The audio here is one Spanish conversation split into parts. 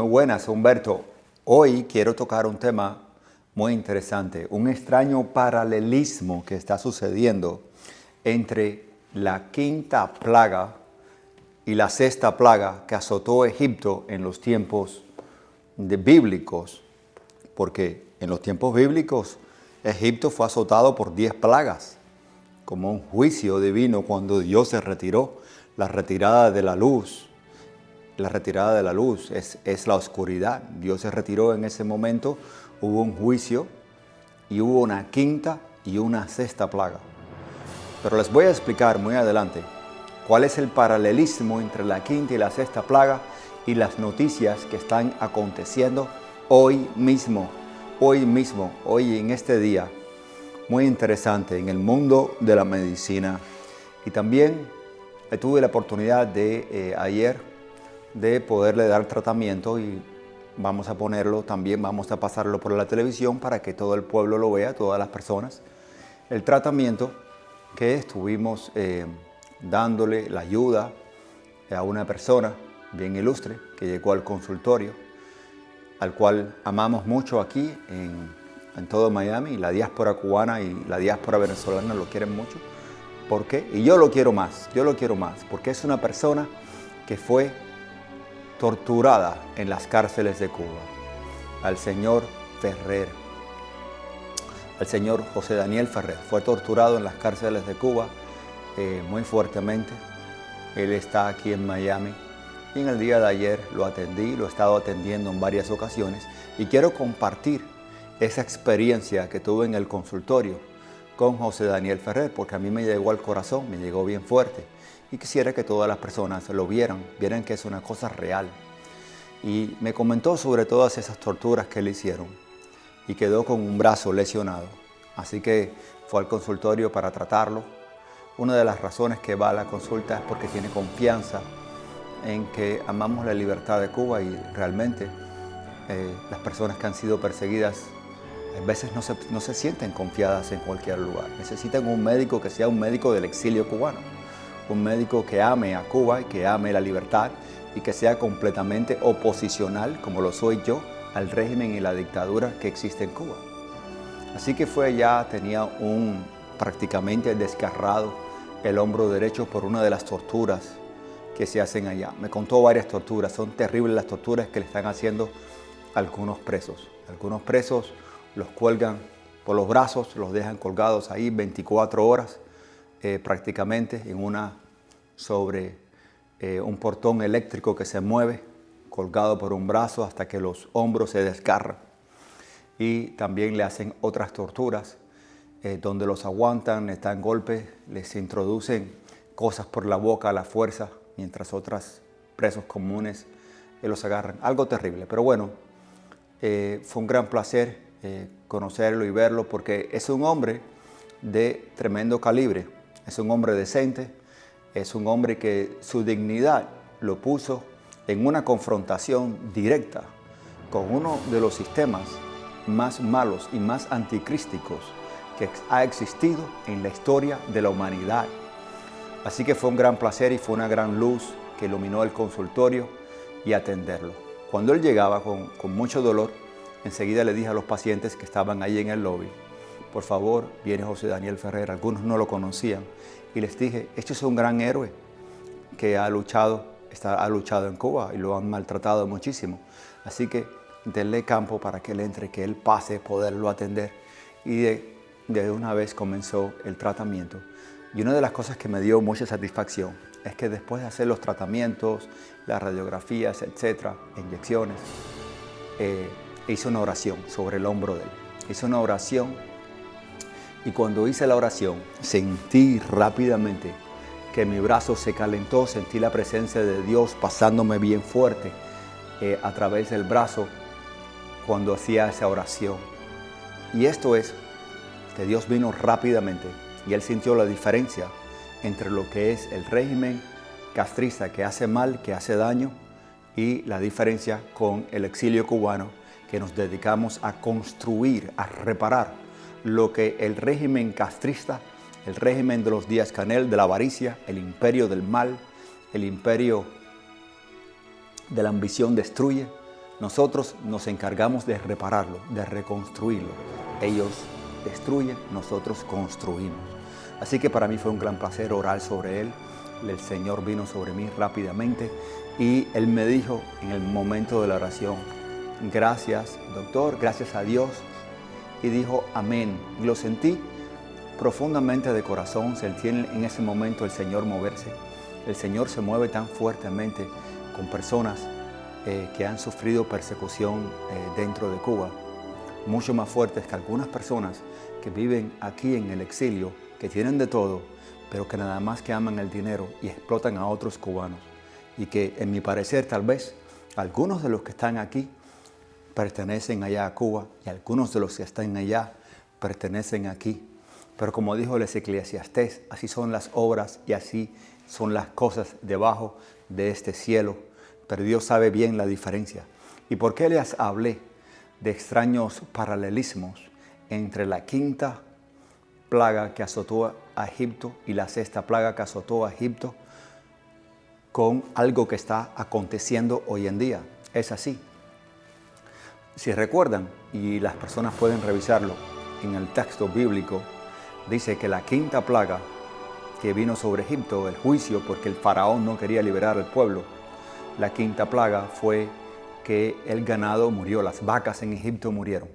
muy buenas, Humberto. Hoy quiero tocar un tema muy interesante, un extraño paralelismo que está sucediendo entre la quinta plaga y la sexta plaga que azotó Egipto en los tiempos bíblicos, porque en los tiempos bíblicos Egipto fue azotado por 10 plagas, como un juicio divino cuando Dios se retiró, la retirada de la luz. La retirada de la luz es la oscuridad. Dios se retiró en ese momento, hubo un juicio y hubo una quinta y una sexta plaga. Pero les voy a explicar muy adelante cuál es el paralelismo entre la quinta y la sexta plaga y las noticias que están aconteciendo hoy mismo, hoy en este día. Muy interesante en el mundo de la medicina. Y también tuve la oportunidad de ayer de poderle dar tratamiento y vamos a ponerlo también, vamos a pasarlo por la televisión para que todo el pueblo lo vea, todas las personas. El tratamiento que estuvimos dándole la ayuda a una persona bien ilustre que llegó al consultorio, al cual amamos mucho aquí en todo Miami. La diáspora cubana y la diáspora venezolana lo quieren mucho. ¿Por qué? Y yo lo quiero más, porque es una persona que fue torturada en las cárceles de Cuba. Al señor Ferrer, al señor José Daniel Ferrer, fue torturado en las cárceles de Cuba muy fuertemente. Él está aquí en Miami y en el día de ayer lo atendí, lo he estado atendiendo en varias ocasiones y quiero compartir esa experiencia que tuve en el consultorio con José Daniel Ferrer, porque a mí me llegó al corazón, me llegó bien fuerte. Y quisiera que todas las personas lo vieran que es una cosa real. Y me comentó sobre todas esas torturas que le hicieron y quedó con un brazo lesionado. Así que fue al consultorio para tratarlo. Una de las razones que va a la consulta es porque tiene confianza en que amamos la libertad de Cuba y realmente las personas que han sido perseguidas a veces no se sienten confiadas en cualquier lugar. Necesitan un médico que sea un médico del exilio cubano. Un médico que ame a Cuba y que ame la libertad y que sea completamente oposicional, como lo soy yo, al régimen y la dictadura que existe en Cuba. Así que tenía prácticamente desgarrado el hombro derecho por una de las torturas que se hacen allá. Me contó varias torturas, son terribles las torturas que le están haciendo a algunos presos. Algunos presos los cuelgan por los brazos, los dejan colgados ahí 24 horas, prácticamente sobre un portón eléctrico que se mueve, colgado por un brazo hasta que los hombros se desgarran. Y también le hacen otras torturas donde los aguantan, les dan golpes, les introducen cosas por la boca a la fuerza, mientras otros presos comunes los agarran. Algo terrible, pero bueno, fue un gran placer conocerlo y verlo porque es un hombre de tremendo calibre. Es un hombre decente, es un hombre que su dignidad lo puso en una confrontación directa con uno de los sistemas más malos y más anticrísticos que ha existido en la historia de la humanidad. Así que fue un gran placer y fue una gran luz que iluminó el consultorio y atenderlo. Cuando él llegaba con mucho dolor, enseguida le dije a los pacientes que estaban ahí en el lobby: por favor, viene José Daniel Ferrer. Algunos no lo conocían. Y les dije, este es un gran héroe que ha luchado en Cuba y lo han maltratado muchísimo. Así que denle campo para que él entre, que él pase, poderlo atender. Y de una vez comenzó el tratamiento. Y una de las cosas que me dio mucha satisfacción es que después de hacer los tratamientos, las radiografías, etcétera, inyecciones, hice una oración sobre el hombro de él. Hice una oración. Y cuando hice la oración, sentí rápidamente que mi brazo se calentó, sentí la presencia de Dios pasándome bien fuerte a través del brazo cuando hacía esa oración. Y esto es que Dios vino rápidamente y Él sintió la diferencia entre lo que es el régimen castrista que hace mal, que hace daño, y la diferencia con el exilio cubano que nos dedicamos a construir, a reparar lo que el régimen castrista, el régimen de los Díaz-Canel, de la avaricia, el imperio del mal, el imperio de la ambición destruye, Nosotros nos encargamos de repararlo, de reconstruirlo. Ellos destruyen, nosotros construimos. Así que para mí fue un gran placer orar sobre él. El Señor vino sobre mí rápidamente y él me dijo en el momento de la oración, gracias doctor, gracias a Dios. Y dijo amén. Y lo sentí profundamente de corazón. Sentí en ese momento el Señor moverse. El Señor se mueve tan fuertemente con personas que han sufrido persecución dentro de Cuba, mucho más fuertes que algunas personas que viven aquí en el exilio, que tienen de todo, pero que nada más que aman el dinero y explotan a otros cubanos. Y que, en mi parecer, tal vez algunos de los que están aquí pertenecen allá a Cuba y algunos de los que están allá pertenecen aquí. Pero como dijo el Eclesiastés, así son las obras y así son las cosas debajo de este cielo. Pero Dios sabe bien la diferencia. ¿Y por qué les hablé de extraños paralelismos entre la quinta plaga que azotó a Egipto y la sexta plaga que azotó a Egipto con algo que está aconteciendo hoy en día? Es así. Si recuerdan, y las personas pueden revisarlo en el texto bíblico, dice que la quinta plaga que vino sobre Egipto, el juicio, porque el faraón no quería liberar al pueblo, la quinta plaga fue que el ganado murió, las vacas en Egipto murieron.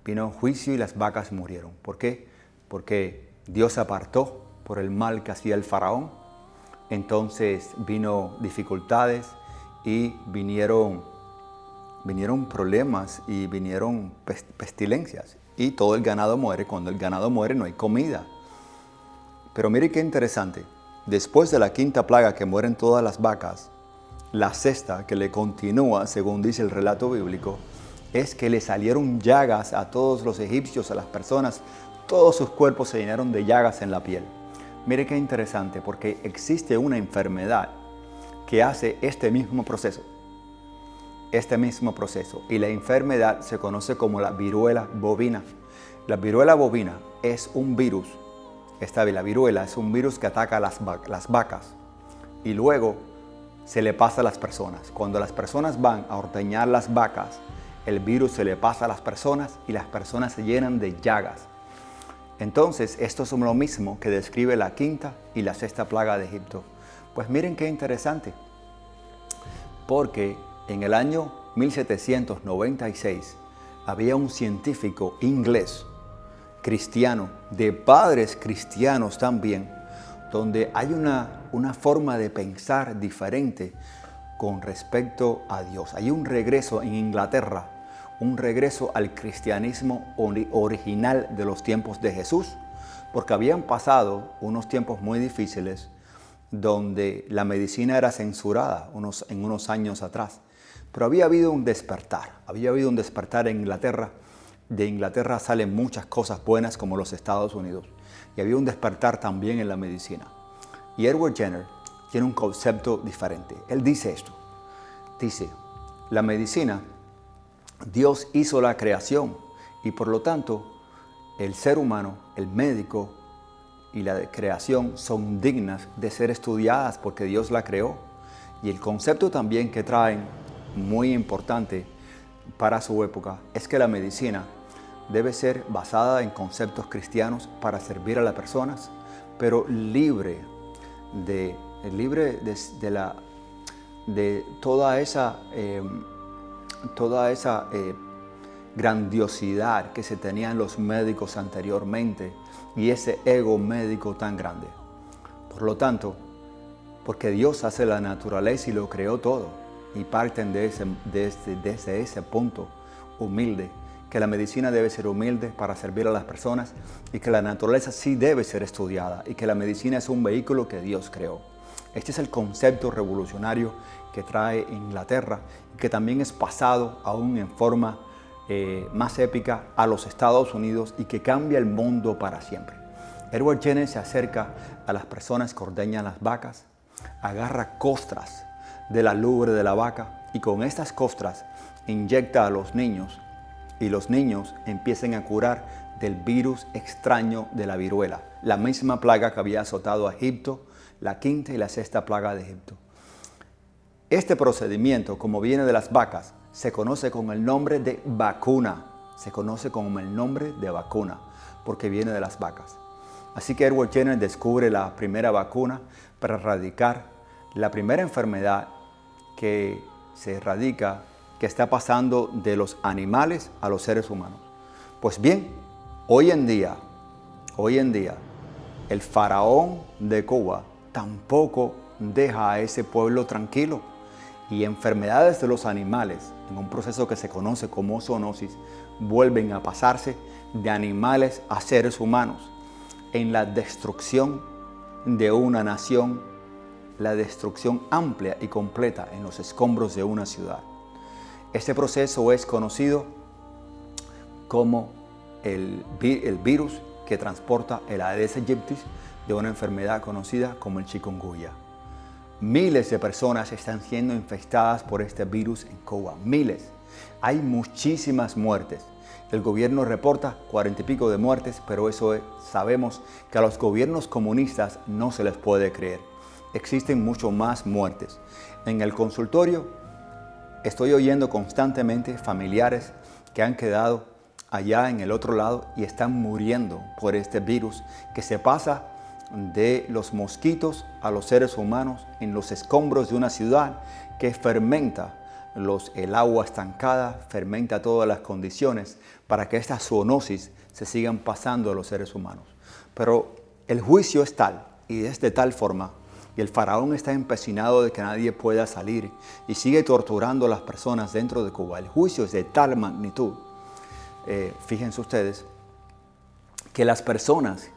Vino juicio y las vacas murieron. ¿Por qué? Porque Dios se apartó por el mal que hacía el faraón. Entonces vino dificultades y vinieron problemas y vinieron pestilencias. Y todo el ganado muere. Cuando el ganado muere no hay comida. Pero mire qué interesante. Después de la quinta plaga que mueren todas las vacas, la sexta que le continúa, según dice el relato bíblico, es que le salieron llagas a todos los egipcios, a las personas. Todos sus cuerpos se llenaron de llagas en la piel. Mire qué interesante, porque existe una enfermedad que hace este mismo proceso. Y la enfermedad se conoce como la viruela bovina. La viruela bovina es un virus. La viruela es un virus que ataca a las vacas y luego se le pasa a las personas. Cuando las personas van a ordeñar las vacas, el virus se le pasa a las personas y las personas se llenan de llagas. Entonces, esto es lo mismo que describe la quinta y la sexta plaga de Egipto. Pues miren qué interesante, porque en el año 1796 había un científico inglés, cristiano, de padres cristianos también, donde hay una forma de pensar diferente con respecto a Dios. Hay un regreso en Inglaterra, un regreso al cristianismo original de los tiempos de Jesús, porque habían pasado unos tiempos muy difíciles donde la medicina era censurada en unos años atrás. Pero había habido un despertar en Inglaterra. De Inglaterra salen muchas cosas buenas como los Estados Unidos. Y había un despertar también en la medicina. Y Edward Jenner tiene un concepto diferente. Él dice esto. Dice, la medicina, Dios hizo la creación y por lo tanto el ser humano, el médico y la creación son dignas de ser estudiadas porque Dios la creó. Y el concepto también que traen, muy importante para su época, es que la medicina debe ser basada en conceptos cristianos para servir a las personas, pero libre de toda esa grandiosidad que se tenían los médicos anteriormente y ese ego médico tan grande. Por lo tanto, porque Dios hace la naturaleza y lo creó todo, y parten desde ese punto humilde, que la medicina debe ser humilde para servir a las personas y que la naturaleza sí debe ser estudiada y que la medicina es un vehículo que Dios creó. Este es el concepto revolucionario que trae Inglaterra y que también es pasado aún en forma más épica a los Estados Unidos y que cambia el mundo para siempre. Edward Jenner se acerca a las personas que ordeñan las vacas, agarra costras de la lubra de la vaca y con estas costras inyecta a los niños y los niños empiezan a curar del virus extraño de la viruela, la misma plaga que había azotado a Egipto, la quinta y la sexta plaga de Egipto. Este procedimiento, como viene de las vacas, se conoce con el nombre de vacuna. Se conoce como el nombre de vacuna porque viene de las vacas. Así que Edward Jenner descubre la primera vacuna para erradicar la primera enfermedad que se erradica, que está pasando de los animales a los seres humanos. Pues bien, hoy en día, el faraón de Cuba tampoco deja a ese pueblo tranquilo. Y enfermedades de los animales, en un proceso que se conoce como zoonosis, vuelven a pasarse de animales a seres humanos en la destrucción de una nación, la destrucción amplia y completa en los escombros de una ciudad. Este proceso es conocido como el virus que transporta el Aedes aegypti de una enfermedad conocida como el chikungunya. Miles de personas están siendo infectadas por este virus en Cuba, miles. Hay muchísimas muertes. El gobierno reporta 40 y pico de muertes, pero sabemos que a los gobiernos comunistas no se les puede creer. Existen mucho más muertes. En el consultorio estoy oyendo constantemente familiares que han quedado allá en el otro lado y están muriendo por este virus que se pasa de los mosquitos a los seres humanos en los escombros de una ciudad que fermenta el agua estancada, fermenta todas las condiciones para que estas zoonosis se sigan pasando a los seres humanos. Pero el juicio es tal y es de tal forma, y el faraón está empecinado de que nadie pueda salir y sigue torturando a las personas dentro de Cuba. El juicio es de tal magnitud, fíjense ustedes, que las personas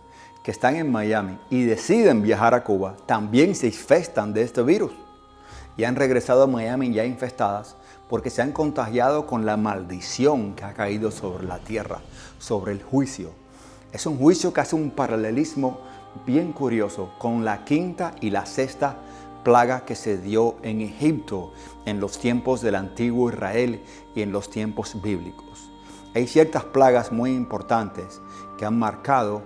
que están en Miami y deciden viajar a Cuba también se infestan de este virus y han regresado a Miami ya infestadas porque se han contagiado con la maldición que ha caído sobre la tierra, sobre el juicio. Es un juicio que hace un paralelismo bien curioso con la quinta y la sexta plaga que se dio en Egipto en los tiempos del antiguo Israel y en los tiempos bíblicos. Hay ciertas plagas muy importantes que han marcado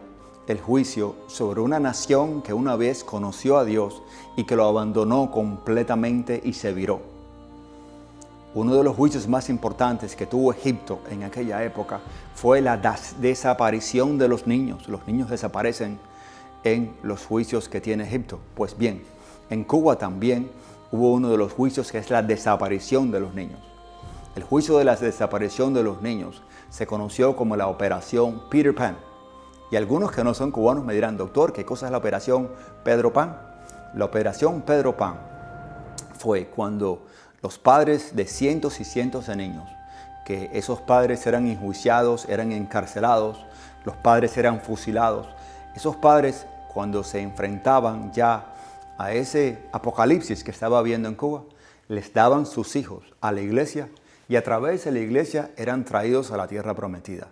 el juicio sobre una nación que una vez conoció a Dios y que lo abandonó completamente y se viró. Uno de los juicios más importantes que tuvo Egipto en aquella época fue la desaparición de los niños. Los niños desaparecen en los juicios que tiene Egipto. Pues bien, en Cuba también hubo uno de los juicios que es la desaparición de los niños. El juicio de la desaparición de los niños se conoció como la Operación Peter Pan. Y algunos que no son cubanos me dirán, doctor, ¿qué cosa es la Operación Pedro Pan? La Operación Pedro Pan fue cuando los padres de cientos y cientos de niños, que esos padres eran enjuiciados, eran encarcelados, los padres eran fusilados. Esos padres, cuando se enfrentaban ya a ese apocalipsis que estaba habiendo en Cuba, les daban sus hijos a la iglesia y a través de la iglesia eran traídos a la tierra prometida.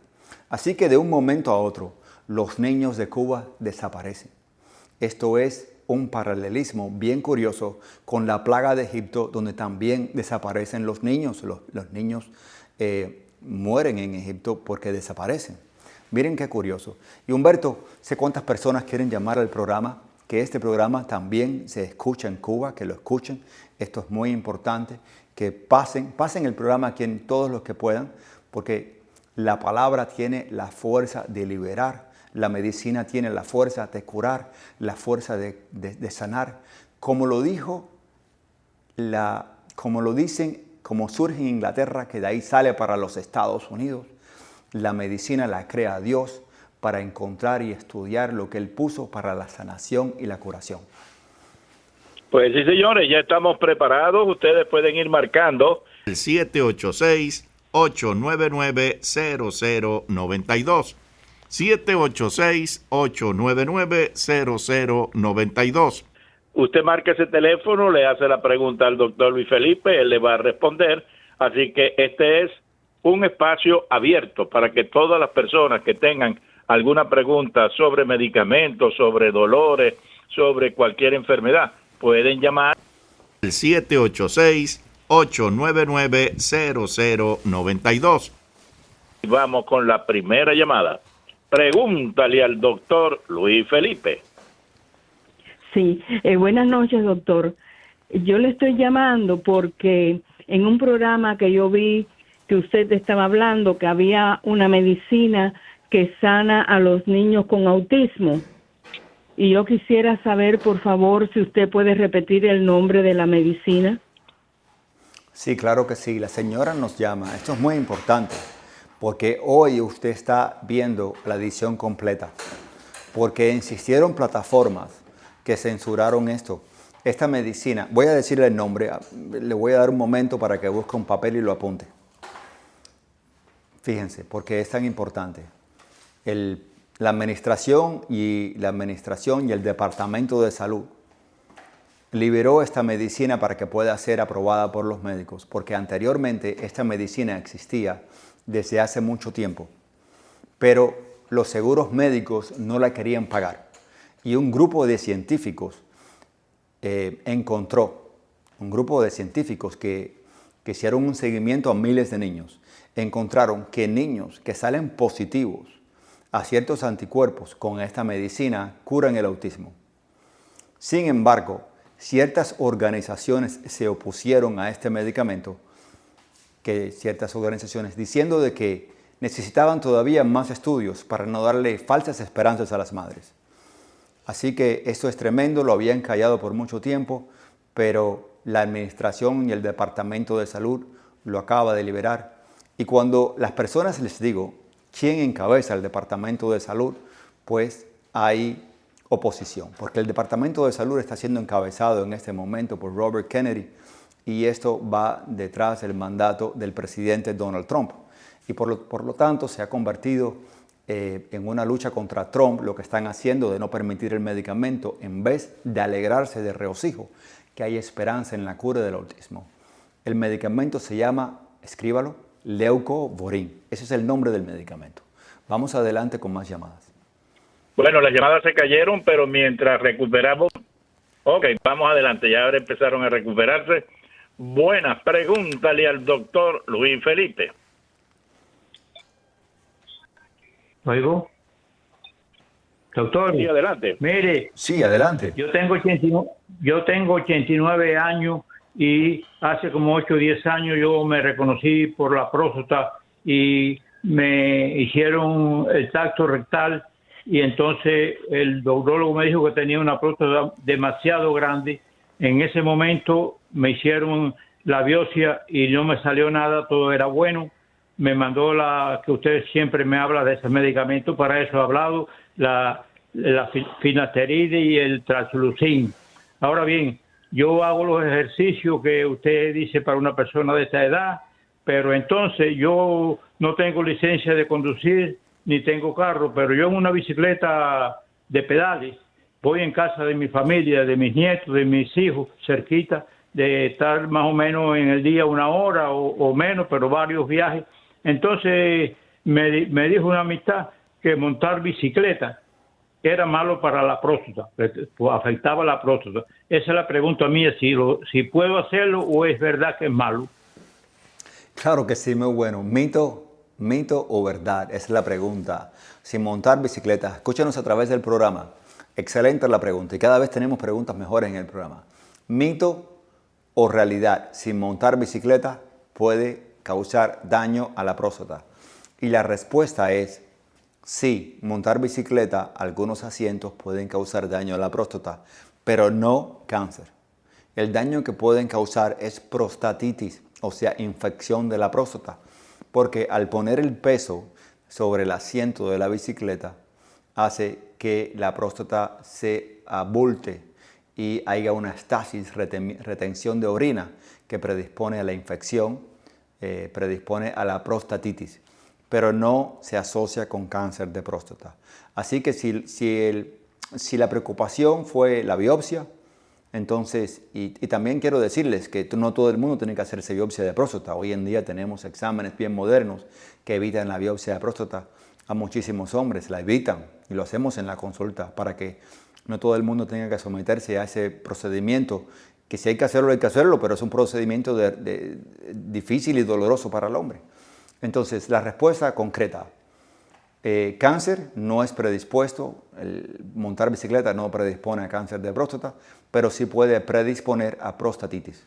Así que de un momento a otro, los niños de Cuba desaparecen. Esto es un paralelismo bien curioso con la plaga de Egipto, donde también desaparecen los niños. Los niños mueren en Egipto porque desaparecen. Miren qué curioso. Y Humberto, sé cuántas personas quieren llamar al programa, que este programa también se escucha en Cuba, que lo escuchen. Esto es muy importante, que pasen el programa aquí en todos los que puedan, porque la palabra tiene la fuerza de liberar. La medicina tiene la fuerza de curar, la fuerza de sanar. Como lo dicen, como surge en Inglaterra, que de ahí sale para los Estados Unidos, la medicina la crea Dios para encontrar y estudiar lo que Él puso para la sanación y la curación. Pues sí, señores, ya estamos preparados. Ustedes pueden ir marcando el 786-899-0092. 786-899-0092. Usted marca ese teléfono, le hace la pregunta al doctor Luis Felipe, él le va a responder. Así que este es un espacio abierto para que todas las personas que tengan alguna pregunta sobre medicamentos, sobre dolores, sobre cualquier enfermedad, pueden llamar el 786-899-0092. Y vamos con la primera llamada. Pregúntale al doctor Luis Felipe. Sí, buenas noches, doctor. Yo le estoy llamando porque en un programa que yo vi que usted estaba hablando que había una medicina que sana a los niños con autismo. Y yo quisiera saber, por favor, si usted puede repetir el nombre de la medicina. Sí, claro que sí. La señora nos llama. Esto es muy importante porque hoy usted está viendo la edición completa. Porque insistieron plataformas que censuraron esto. Esta medicina, voy a decirle el nombre, le voy a dar un momento para que busque un papel y lo apunte. Fíjense, porque es tan importante. La administración y el Departamento de Salud liberó esta medicina para que pueda ser aprobada por los médicos, porque anteriormente esta medicina existía desde hace mucho tiempo, pero los seguros médicos no la querían pagar. Y un grupo de científicos que hicieron un seguimiento a miles de niños, encontraron que niños que salen positivos a ciertos anticuerpos con esta medicina curan el autismo. Sin embargo, ciertas organizaciones se opusieron a este medicamento, diciendo de que necesitaban todavía más estudios para no darle falsas esperanzas a las madres. Así que esto es tremendo, lo habían callado por mucho tiempo, pero la administración y el Departamento de Salud lo acaba de liberar. Y cuando las personas les digo quién encabeza el Departamento de Salud, pues hay oposición, porque el Departamento de Salud está siendo encabezado en este momento por Robert Kennedy y esto va detrás del mandato del presidente Donald Trump. Y por lo tanto se ha convertido en una lucha contra Trump, lo que están haciendo de no permitir el medicamento en vez de alegrarse de regocijo que hay esperanza en la cura del autismo. El medicamento se llama, escríbalo, Leucovorin. Ese es el nombre del medicamento. Vamos adelante con más llamadas. Bueno, las llamadas se cayeron, pero mientras recuperamos... Ok, vamos adelante, ya ahora empezaron a recuperarse. Buenas, pregúntale al doctor Luis Felipe. ¿Oigo? Doctor, Sí, adelante. mire, Sí, adelante. yo tengo 89 años y hace como 8 o 10 años yo me reconocí por la próstata y me hicieron el tacto rectal y entonces el urologo me dijo que tenía una próstata demasiado grande. En ese momento me hicieron la biopsia y no me salió nada, todo era bueno. Me mandó que usted siempre me habla de ese medicamento, para eso he hablado, la finasteride y el traslucin. Ahora bien, yo hago los ejercicios que usted dice para una persona de esta edad, pero entonces yo no tengo licencia de conducir ni tengo carro, pero yo en una bicicleta de pedales voy en casa de mi familia, de mis nietos, de mis hijos, cerquita, de estar más o menos en el día 1 hora o menos, pero varios viajes. Entonces me dijo una amistad que montar bicicleta era malo para la próstata, afectaba la próstata. Esa es la pregunta mía, si puedo hacerlo o es verdad que es malo. Claro que sí, muy bueno. ¿Mito o verdad? Esa es la pregunta. Sin montar bicicleta, escúchanos a través del programa. Excelente la pregunta y cada vez tenemos preguntas mejores en el programa. ¿Mito o realidad? Sin montar bicicleta puede causar daño a la próstata. Y la respuesta es sí, montar bicicleta, algunos asientos pueden causar daño a la próstata, pero no cáncer. El daño que pueden causar es prostatitis, o sea, infección de la próstata, porque al poner el peso sobre el asiento de la bicicleta, hace que la próstata se abulte y haya una estasis, retención de orina, que predispone a la infección, predispone a la prostatitis, pero no se asocia con cáncer de próstata. Así que si la preocupación fue la biopsia, entonces, y también quiero decirles que no todo el mundo tiene que hacerse biopsia de próstata. Hoy en día tenemos exámenes bien modernos que evitan la biopsia de próstata. A muchísimos hombres la evitan y lo hacemos en la consulta para que no todo el mundo tenga que someterse a ese procedimiento, que si hay que hacerlo, pero es un procedimiento difícil y doloroso para el hombre. Entonces, la respuesta concreta. Cáncer no es predispuesto, el montar bicicleta no predispone a cáncer de próstata, pero sí puede predisponer a prostatitis.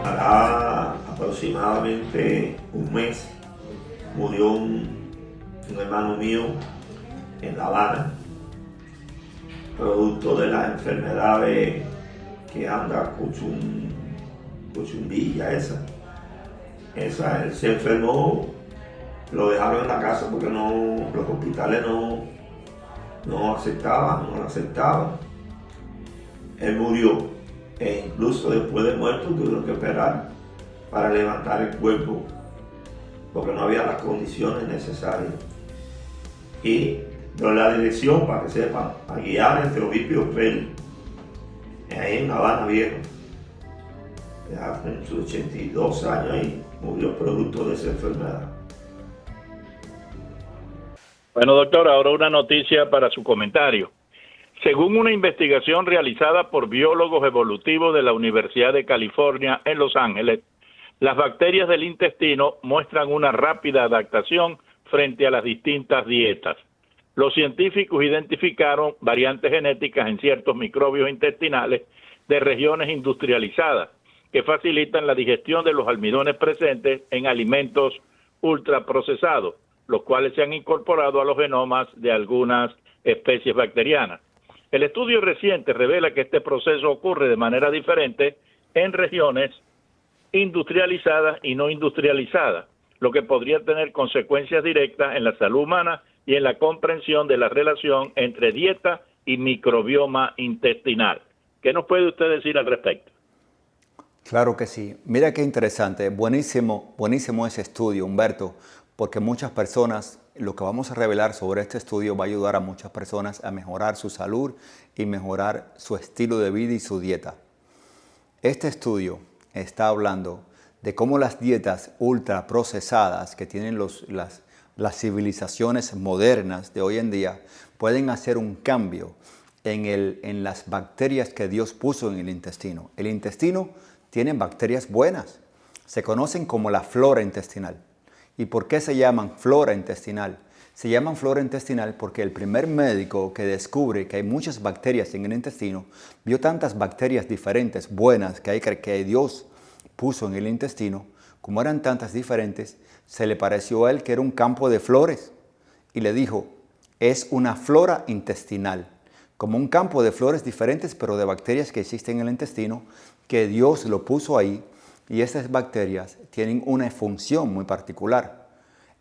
Hará aproximadamente un mes murió un hermano mío en La Habana, producto de las enfermedades que anda Cuchumbilla esa. Él se enfermó, lo dejaron en la casa porque los hospitales no lo aceptaban. Él murió. E incluso después de muerto tuvieron que esperar para levantar el cuerpo porque no había las condiciones necesarias. Y doy la dirección para que sepan, a guiar entre Obispo y Ofelia, ahí en La Habana Viejo. Ya con sus 82 años ahí murió producto de esa enfermedad. Bueno, doctor, ahora una noticia para su comentario. Según una investigación realizada por biólogos evolutivos de la Universidad de California en Los Ángeles, las bacterias del intestino muestran una rápida adaptación frente a las distintas dietas. Los científicos identificaron variantes genéticas en ciertos microbios intestinales de regiones industrializadas que facilitan la digestión de los almidones presentes en alimentos ultraprocesados, los cuales se han incorporado a los genomas de algunas especies bacterianas. El estudio reciente revela que este proceso ocurre de manera diferente en regiones industrializadas y no industrializadas, lo que podría tener consecuencias directas en la salud humana y en la comprensión de la relación entre dieta y microbioma intestinal. ¿Qué nos puede usted decir al respecto? Claro que sí. Mira qué interesante. Buenísimo ese estudio, Humberto, porque muchas personas, lo que vamos a revelar sobre este estudio va a ayudar a muchas personas a mejorar su salud y mejorar su estilo de vida y su dieta. Este estudio está hablando de cómo las dietas ultraprocesadas que tienen las civilizaciones modernas de hoy en día pueden hacer un cambio en las bacterias que Dios puso en el intestino. El intestino tiene bacterias buenas, se conocen como la flora intestinal. ¿Y por qué se llaman flora intestinal? Se llaman flora intestinal porque el primer médico que descubre que hay muchas bacterias en el intestino, vio tantas bacterias diferentes, buenas, que Dios puso en el intestino, como eran tantas diferentes, se le pareció a él que era un campo de flores y le dijo, es una flora intestinal, como un campo de flores diferentes, pero de bacterias que existen en el intestino, que Dios lo puso ahí. Y estas bacterias tienen una función muy particular.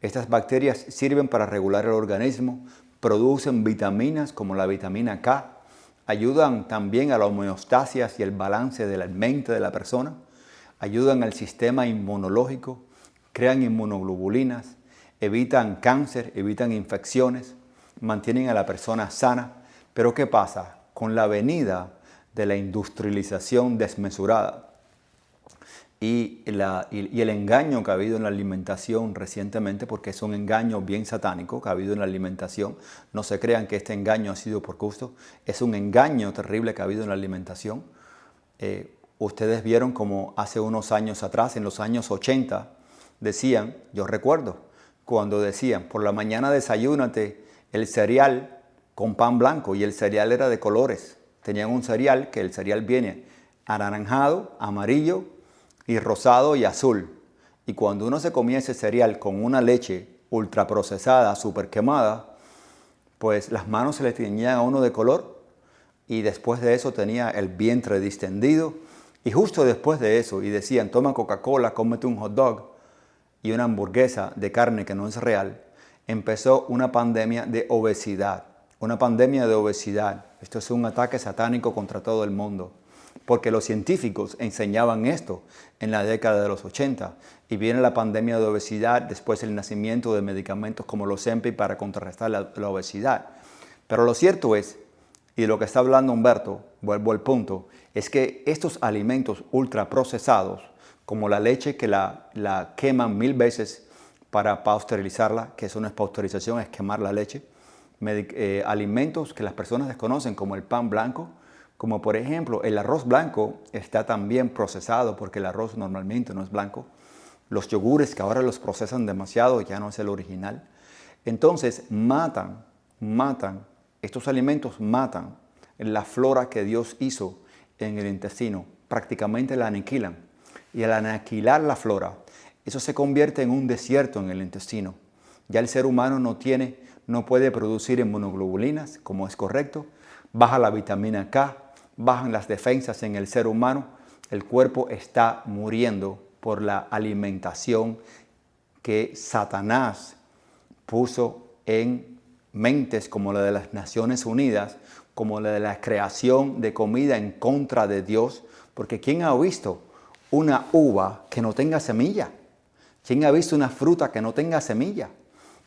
Estas bacterias sirven para regular el organismo, producen vitaminas como la vitamina K, ayudan también a la homeostasis y el balance de la mente de la persona, ayudan al sistema inmunológico, crean inmunoglobulinas, evitan cáncer, evitan infecciones, mantienen a la persona sana. Pero ¿qué pasa? Con la venida de la industrialización desmesurada, y el engaño que ha habido en la alimentación recientemente, porque es un engaño bien satánico que ha habido en la alimentación. No se crean que este engaño ha sido por gusto. Es un engaño terrible que ha habido en la alimentación. Ustedes vieron como hace unos años atrás, en los años 80, decían, yo recuerdo, cuando decían, por la mañana desayúnate el cereal con pan blanco, y el cereal era de colores. Tenían un cereal que el cereal viene anaranjado, amarillo, y rosado y azul. Y cuando uno se comía ese cereal con una leche ultraprocesada, súper quemada, pues las manos se le teñían a uno de color y después de eso tenía el vientre distendido. Y justo después de eso, y decían, toma Coca-Cola, cómete un hot dog y una hamburguesa de carne que no es real, empezó una pandemia de obesidad. Una pandemia de obesidad. Esto es un ataque satánico contra todo el mundo. porque los científicos enseñaban esto en la década de los 80 y viene la pandemia de obesidad, después el nacimiento de medicamentos como los Ozempic para contrarrestar la obesidad. Pero lo cierto es, y de lo que está hablando Humberto, vuelvo al punto, es que estos alimentos ultraprocesados, como la leche que la queman 1000 veces para pasteurizarla, que eso no es pasteurización, es quemar la leche, alimentos que las personas desconocen como el pan blanco, como por ejemplo el arroz blanco está también procesado porque el arroz normalmente no es blanco. Los yogures que ahora los procesan demasiado ya no es el original. Entonces estos alimentos matan la flora que Dios hizo en el intestino, prácticamente la aniquilan. Y al aniquilar la flora, eso se convierte en un desierto en el intestino. Ya el ser humano no puede producir inmunoglobulinas como es correcto, baja la vitamina K, bajan las defensas en el ser humano, el cuerpo está muriendo por la alimentación que Satanás puso en mentes como la de las Naciones Unidas, como la de la creación de comida en contra de Dios, porque ¿quién ha visto una uva que no tenga semilla? ¿Quién ha visto una fruta que no tenga semilla?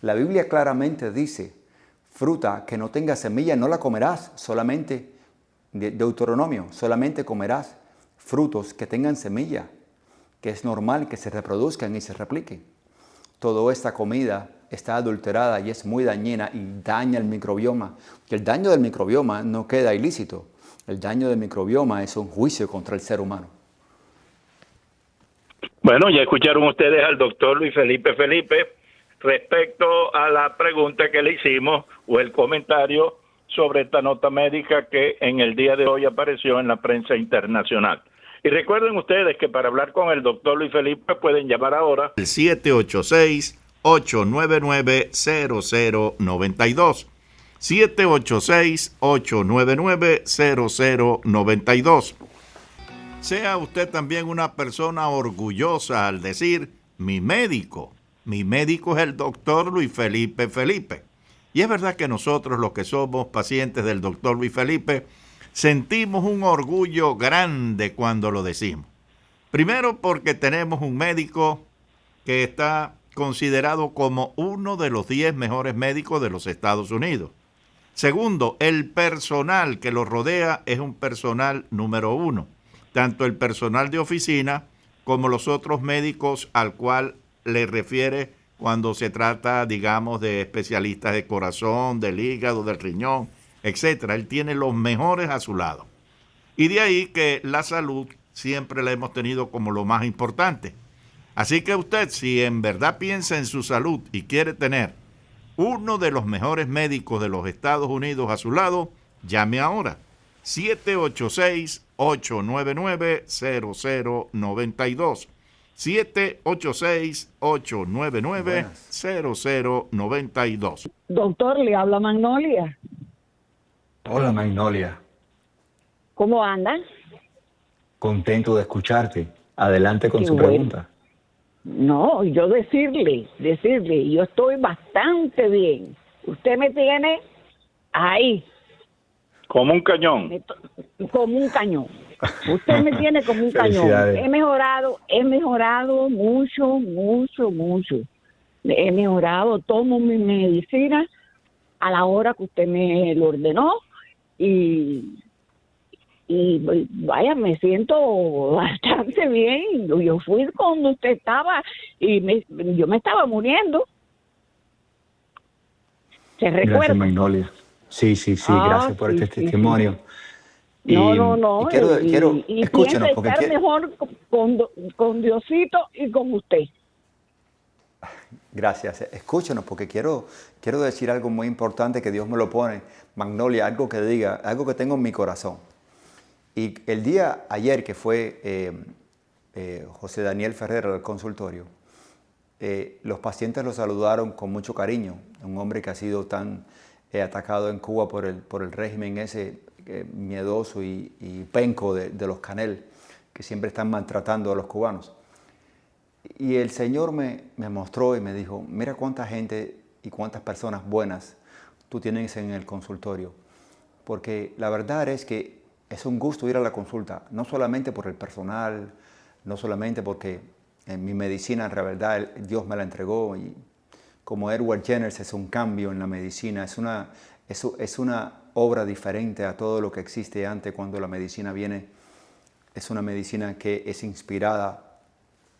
La Biblia claramente dice, fruta que no tenga semilla no la comerás, solamente, Deuteronomio, solamente comerás frutos que tengan semilla, que es normal que se reproduzcan y se repliquen. Toda esta comida está adulterada y es muy dañina y daña el microbioma. Y el daño del microbioma no queda ilícito. El daño del microbioma es un juicio contra el ser humano. Bueno, ya escucharon ustedes al doctor Luis Felipe respecto a la pregunta que le hicimos o el comentario sobre esta nota médica que en el día de hoy apareció en la prensa internacional. Y recuerden ustedes que para hablar con el doctor Luis Felipe pueden llamar ahora El 786-899-0092. 786-899-0092. Sea usted también una persona orgullosa al decir, mi médico es el doctor Luis Felipe. Y es verdad que nosotros, los que somos pacientes del doctor Luis Felipe, sentimos un orgullo grande cuando lo decimos. Primero porque tenemos un médico que está considerado como uno de los 10 mejores médicos de los Estados Unidos. Segundo, el personal que lo rodea es un personal número 1. Tanto el personal de oficina como los otros médicos al cual le refiere cuando se trata, digamos, de especialistas de corazón, del hígado, del riñón, etc. Él tiene los mejores a su lado. Y de ahí que la salud siempre la hemos tenido como lo más importante. Así que usted, si en verdad piensa en su salud y quiere tener uno de los mejores médicos de los Estados Unidos a su lado, llame ahora. 786-899-0092. 786-899-0092. Doctor, le habla Magnolia. Hola Magnolia, ¿Cómo anda? contento de escucharte. Adelante con Qué su bueno. pregunta. No, yo decirle, yo estoy bastante bien. Usted me tiene ahí, como un cañón. como un cañón. Usted me tiene como un cañón. Felicidades. He mejorado mucho. He mejorado, tomo mi medicina a la hora que usted me lo ordenó y vaya, me siento bastante bien. Yo fui cuando usted estaba y yo me estaba muriendo. ¿Se recuerda? Gracias Magnolia. Sí, gracias por este testimonio. No. Y quiero Y escúchenos, piensa porque estar mejor con Diosito y con usted. Gracias. Escúchenos, porque quiero decir algo muy importante que Dios me lo pone. Magnolia, algo que diga, algo que tengo en mi corazón. Y el día ayer que fue José Daniel Ferrer al consultorio, los pacientes lo saludaron con mucho cariño. Un hombre que ha sido tan atacado en Cuba por el régimen ese miedoso y penco de los Canel, que siempre están maltratando a los cubanos. Y el Señor me mostró y me dijo, mira cuánta gente y cuántas personas buenas tú tienes en el consultorio. Porque la verdad es que es un gusto ir a la consulta, no solamente por el personal, no solamente porque en mi medicina en realidad Dios me la entregó y como Edward Jenner es un cambio en la medicina, es una obra diferente a todo lo que existe antes cuando la medicina viene. Es una medicina que es inspirada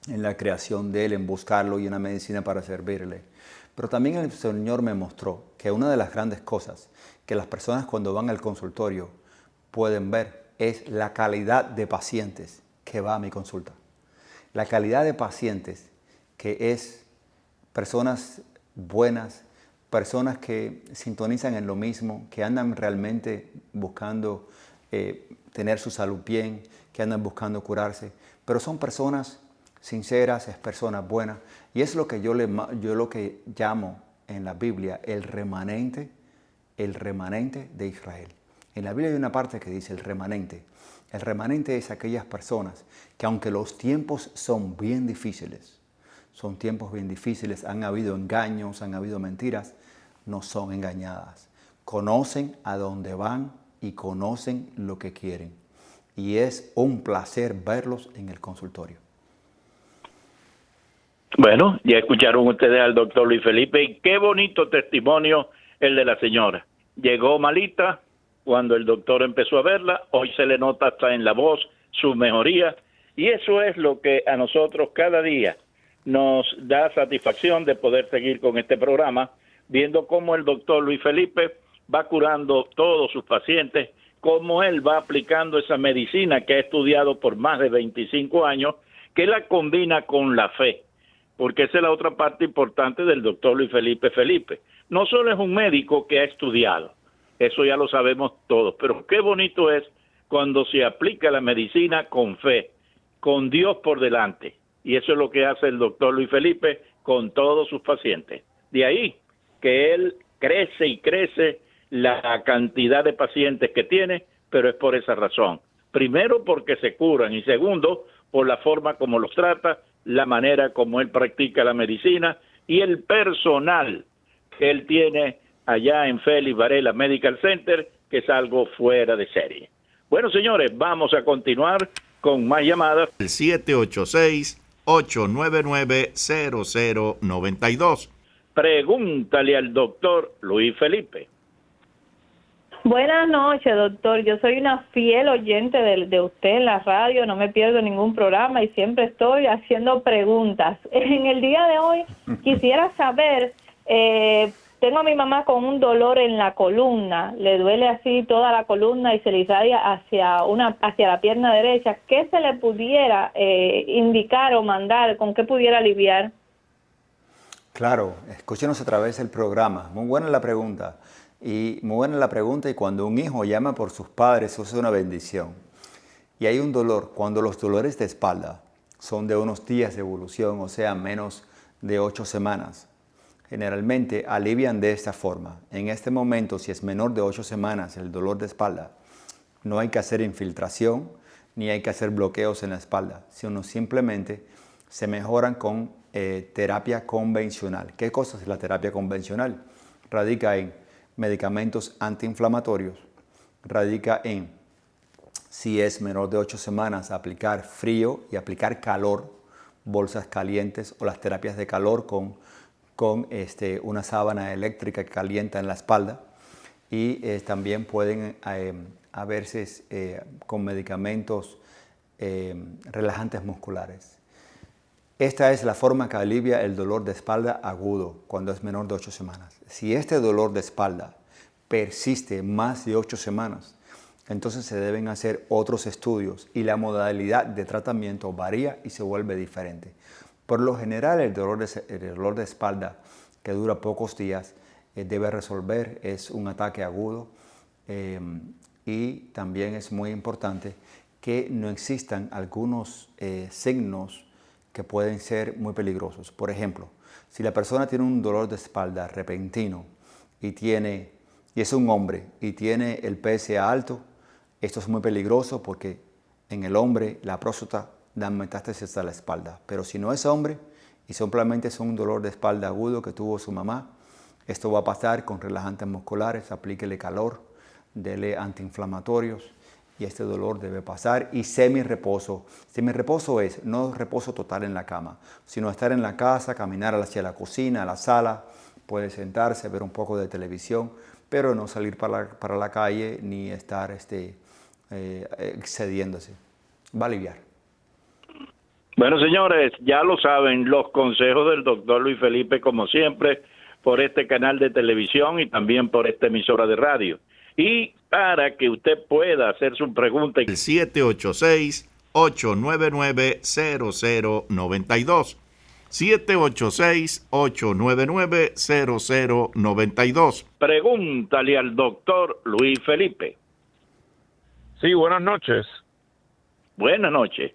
en la creación de Él, en buscarlo y una medicina para servirle. Pero también el Señor me mostró que una de las grandes cosas que las personas cuando van al consultorio pueden ver es la calidad de pacientes que va a mi consulta. La calidad de pacientes que es personas buenas, personas que sintonizan en lo mismo, que andan realmente buscando tener su salud bien, que andan buscando curarse, pero son personas sinceras, es personas buenas. Y es lo que yo lo que llamo en la Biblia el remanente de Israel. En la Biblia hay una parte que dice el remanente. El remanente es aquellas personas que aunque los tiempos son bien difíciles, han habido engaños, han habido mentiras, no son engañadas. Conocen a dónde van y conocen lo que quieren. Y es un placer verlos en el consultorio. Bueno, ya escucharon ustedes al doctor Luis Felipe y qué bonito testimonio el de la señora. Llegó malita cuando el doctor empezó a verla, hoy se le nota hasta en la voz su mejoría y eso es lo que a nosotros cada día nos da satisfacción de poder seguir con este programa, viendo cómo el doctor Luis Felipe va curando todos sus pacientes, cómo él va aplicando esa medicina que ha estudiado por más de 25 años, que la combina con la fe, porque esa es la otra parte importante del doctor Luis Felipe Felipe. No solo es un médico que ha estudiado, eso ya lo sabemos todos, pero qué bonito es cuando se aplica la medicina con fe, con Dios por delante. Y eso es lo que hace el doctor Luis Felipe con todos sus pacientes. De ahí que él crece y crece la cantidad de pacientes que tiene, pero es por esa razón. Primero, porque se curan y segundo, por la forma como los trata, la manera como él practica la medicina y el personal que él tiene allá en Félix Varela Medical Center, que es algo fuera de serie. Bueno, señores, vamos a continuar con más llamadas. El 786-899-0092. Pregúntale al doctor Luis Felipe. Buenas noches, doctor. Yo soy una fiel oyente de usted en la radio, no me pierdo ningún programa y siempre estoy haciendo preguntas. En el día de hoy quisiera saber, tengo a mi mamá con un dolor en la columna, le duele así toda la columna y se le irradia hacia la pierna derecha. ¿Qué se le pudiera indicar o mandar, con qué pudiera aliviar? Claro, escúchenos a través del programa. Muy buena la pregunta. Y cuando un hijo llama por sus padres, eso es una bendición. Y hay un dolor, cuando los dolores de espalda son de unos días de evolución, o sea, menos de 8 semanas, generalmente alivian de esta forma. En este momento, si es menor de 8 semanas el dolor de espalda, no hay que hacer infiltración ni hay que hacer bloqueos en la espalda, sino simplemente se mejoran con terapia convencional. ¿Qué cosa es la terapia convencional? Radica en medicamentos antiinflamatorios, radica en, si es menor de 8 semanas, aplicar frío y aplicar calor, bolsas calientes o las terapias de calor con una sábana eléctrica que calienta en la espalda y también pueden a veces con medicamentos relajantes musculares. Esta es la forma que alivia el dolor de espalda agudo cuando es menor de 8 semanas. Si este dolor de espalda persiste más de 8 semanas, entonces se deben hacer otros estudios y la modalidad de tratamiento varía y se vuelve diferente. Por lo general, el dolor de espalda que dura pocos días debe resolver, es un ataque agudo y también es muy importante que no existan algunos signos que pueden ser muy peligrosos. Por ejemplo, si la persona tiene un dolor de espalda repentino y es un hombre y tiene el PSA alto, esto es muy peligroso porque en el hombre la próstata da metástasis a la espalda. Pero si no es hombre y simplemente es un dolor de espalda agudo que tuvo su mamá, esto va a pasar con relajantes musculares, aplíquele calor, dele antiinflamatorios y este dolor debe pasar. Y semi-reposo. Semi-reposo es no reposo total en la cama, sino estar en la casa, caminar hacia la cocina, a la sala, puede sentarse, ver un poco de televisión, pero no salir para la calle ni estar excediéndose. Va a aliviar. Bueno, señores, ya lo saben, los consejos del doctor Luis Felipe, como siempre, por este canal de televisión y también por esta emisora de radio. Y para que usted pueda hacer su pregunta. El 786-899-0092. 786-899-0092. Pregúntale al doctor Luis Felipe. Sí, buenas noches. Buenas noches.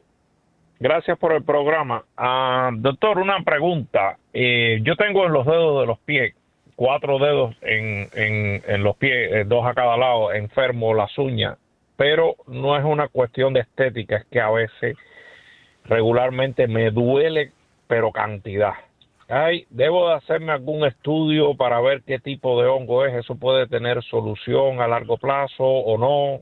Gracias por el programa. Doctor, una pregunta. Yo tengo en los dedos de los pies, 4 dedos en los pies, 2 a cada lado, enfermo las uñas, pero no es una cuestión de estética, es que a veces regularmente me duele, pero cantidad. ¿Debo de hacerme algún estudio para ver qué tipo de hongo es? ¿Eso puede tener solución a largo plazo o no?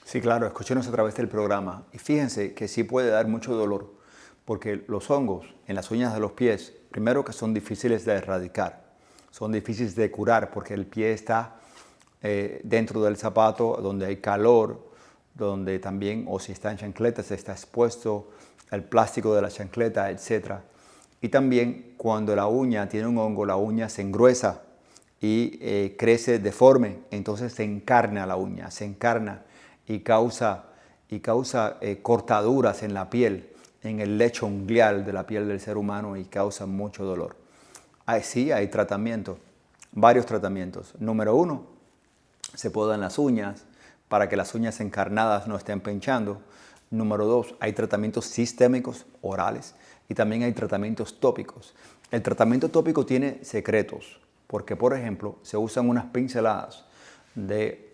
Sí, claro, escúchenos a través del programa y fíjense que sí puede dar mucho dolor porque los hongos en las uñas de los pies, primero que son difíciles de erradicar, son difíciles de curar porque el pie está dentro del zapato donde hay calor, donde también, o si está en chancletas, está expuesto el plástico de la chancleta, etc. Y también cuando la uña tiene un hongo, la uña se engruesa y crece deforme, entonces se encarna la uña, se encarna y causa cortaduras en la piel, en el lecho unguial de la piel del ser humano y causa mucho dolor. Sí, hay tratamiento, varios tratamientos. Número 1, se podan las uñas para que las uñas encarnadas no estén pinchando. Número 2, hay tratamientos sistémicos orales y también hay tratamientos tópicos. El tratamiento tópico tiene secretos porque, por ejemplo, se usan unas pinceladas de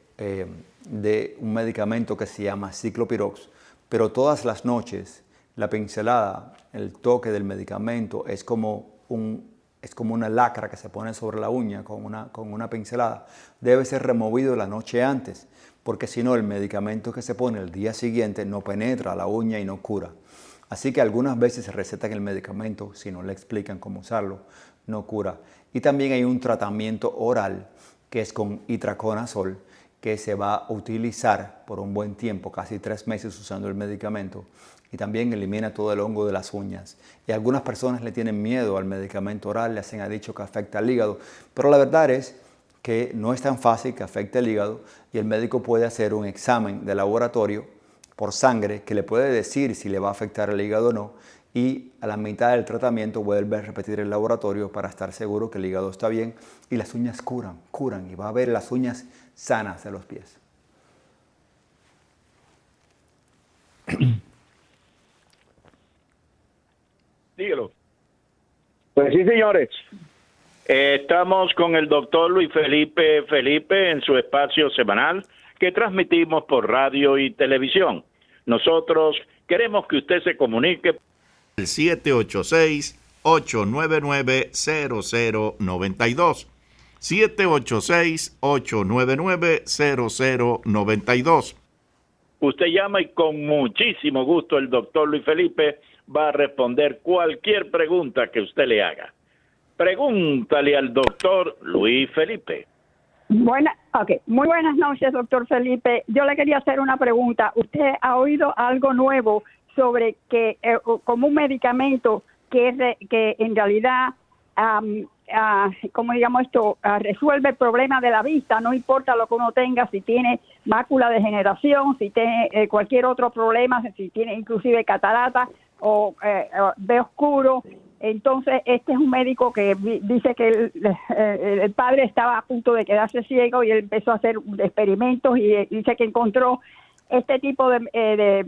un medicamento que se llama ciclopirox, pero todas las noches la pincelada, el toque del medicamento es como una lacra que se pone sobre la uña con una pincelada. Debe ser removido la noche antes, porque si no el medicamento que se pone el día siguiente no penetra la uña y no cura. Así que algunas veces se recetan el medicamento, si no le explican cómo usarlo, no cura. Y también hay un tratamiento oral que es con itraconazol, que se va a utilizar por un buen tiempo, casi 3 meses usando el medicamento, y también elimina todo el hongo de las uñas. Y algunas personas le tienen miedo al medicamento oral, les han dicho que afecta al hígado, pero la verdad es que no es tan fácil que afecte el hígado y el médico puede hacer un examen de laboratorio por sangre que le puede decir si le va a afectar el hígado o no, y a la mitad del tratamiento vuelve a repetir el laboratorio para estar seguro que el hígado está bien y las uñas curan y va a ver las uñas sanas de los pies. Dígalo. Pues sí, señores. Estamos con el doctor Luis Felipe en su espacio semanal que transmitimos por radio y televisión. Nosotros queremos que usted se comunique. El 786-899-0092. 786-899-0092. Usted llama y con muchísimo gusto el doctor Luis Felipe va a responder cualquier pregunta que usted le haga. Pregúntale al doctor Luis Felipe. Muy buenas noches, doctor Felipe. Yo le quería hacer una pregunta. ¿Usted ha oído algo nuevo sobre que como un medicamento que en realidad resuelve el problema de la vista, no importa lo que uno tenga, si tiene mácula de degeneración, si tiene cualquier otro problema, si tiene inclusive catarata o ve oscuro? Entonces, este es un médico que dice que el padre estaba a punto de quedarse ciego y él empezó a hacer experimentos y dice que encontró este tipo de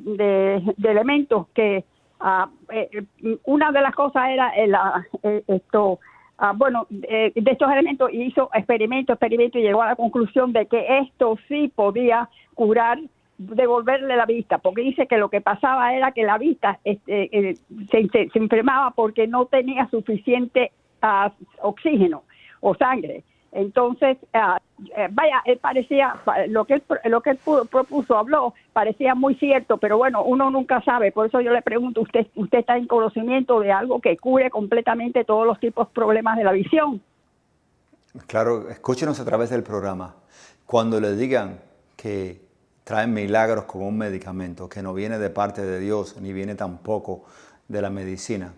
elementos que una de las cosas era de estos elementos, y hizo experimento y llegó a la conclusión de que esto sí podía curar, devolverle la vista, porque dice que lo que pasaba era que la vista se enfermaba porque no tenía suficiente oxígeno o sangre. Entonces, vaya, él parecía, lo que él propuso, habló, parecía muy cierto, pero bueno, uno nunca sabe. Por eso yo le pregunto, ¿usted está en conocimiento de algo que cure completamente todos los tipos de problemas de la visión? Claro, escúchenos a través del programa. Cuando le digan que traen milagros con un medicamento que no viene de parte de Dios, ni viene tampoco de la medicina,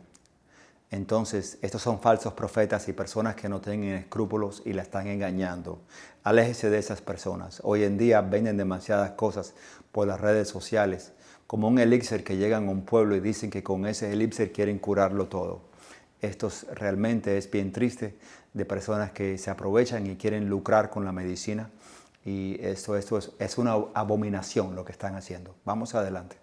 entonces estos son falsos profetas y personas que no tienen escrúpulos y la están engañando. Aléjese de esas personas. Hoy en día venden demasiadas cosas por las redes sociales, como un elixir que llegan a un pueblo y dicen que con ese elixir quieren curarlo todo. Esto realmente es bien triste, de personas que se aprovechan y quieren lucrar con la medicina, y esto es una abominación lo que están haciendo. Vamos adelante.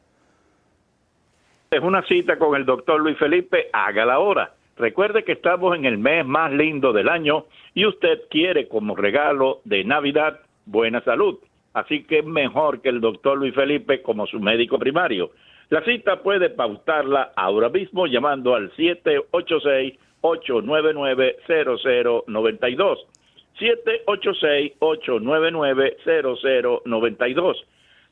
Es una cita con el doctor Luis Felipe, hágala ahora. Recuerde que estamos en el mes más lindo del año y usted quiere como regalo de Navidad buena salud. Así que mejor que el doctor Luis Felipe como su médico primario. La cita puede pautarla ahora mismo llamando al 786-899-0092. 786-899-0092.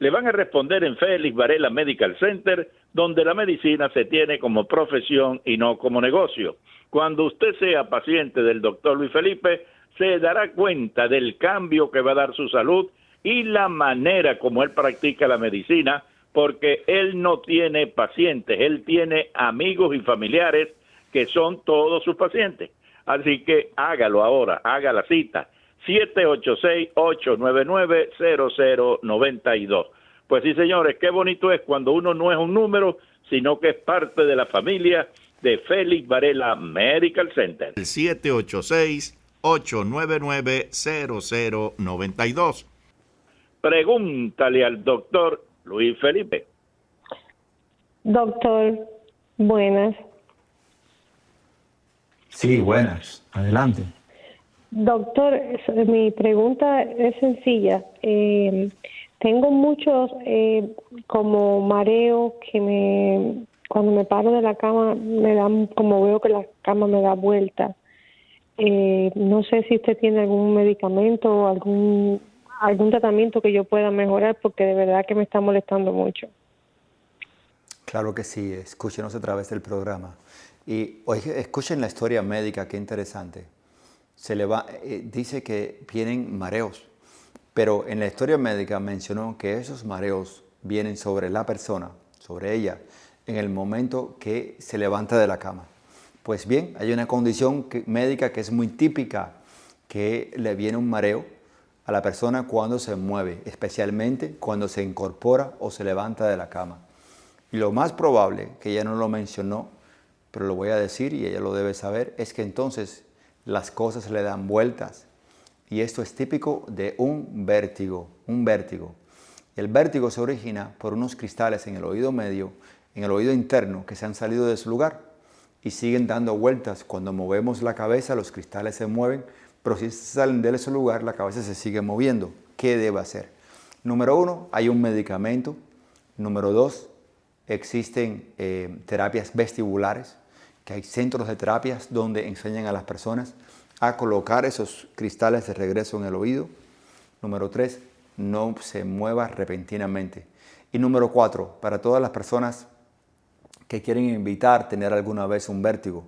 Le van a responder en Félix Varela Medical Center, donde la medicina se tiene como profesión y no como negocio. Cuando usted sea paciente del doctor Luis Felipe, se dará cuenta del cambio que va a dar su salud y la manera como él practica la medicina, porque él no tiene pacientes, él tiene amigos y familiares que son todos sus pacientes. Así que hágalo ahora, haga la cita. 786-899-0092. Pues sí, señores, qué bonito es cuando uno no es un número, sino que es parte de la familia de Félix Varela Medical Center. El 786-899-0092. Pregúntale al doctor Luis Felipe. Doctor, buenas. Sí, buenas. Adelante. Doctor, mi pregunta es sencilla. Tengo muchos como mareo que cuando me paro de la cama me dan, como veo que la cama me da vuelta. No sé si usted tiene algún medicamento o algún tratamiento que yo pueda mejorar, porque de verdad que me está molestando mucho. Claro que sí, escúchenos a través del programa. Y oye, escuchen la historia médica, qué interesante. Dice que vienen mareos, pero en la historia médica mencionó que esos mareos vienen sobre la persona, sobre ella, en el momento que se levanta de la cama. Pues bien, hay una condición médica que es muy típica, que le viene un mareo a la persona cuando se mueve, especialmente cuando se incorpora o se levanta de la cama. Y lo más probable, que ella no lo mencionó, pero lo voy a decir y ella lo debe saber, es que entonces las cosas le dan vueltas. Y esto es típico de un vértigo. El vértigo se origina por unos cristales en el oído medio, en el oído interno, que se han salido de su lugar y siguen dando vueltas. Cuando movemos la cabeza, los cristales se mueven, pero si salen de ese lugar, la cabeza se sigue moviendo. ¿Qué debe hacer? Número 1, hay un medicamento. Número 2, existen terapias vestibulares, que hay centros de terapias donde enseñan a las personas a colocar esos cristales de regreso en el oído. Número 3, no se mueva repentinamente. Y número 4, para todas las personas que quieren evitar tener alguna vez un vértigo,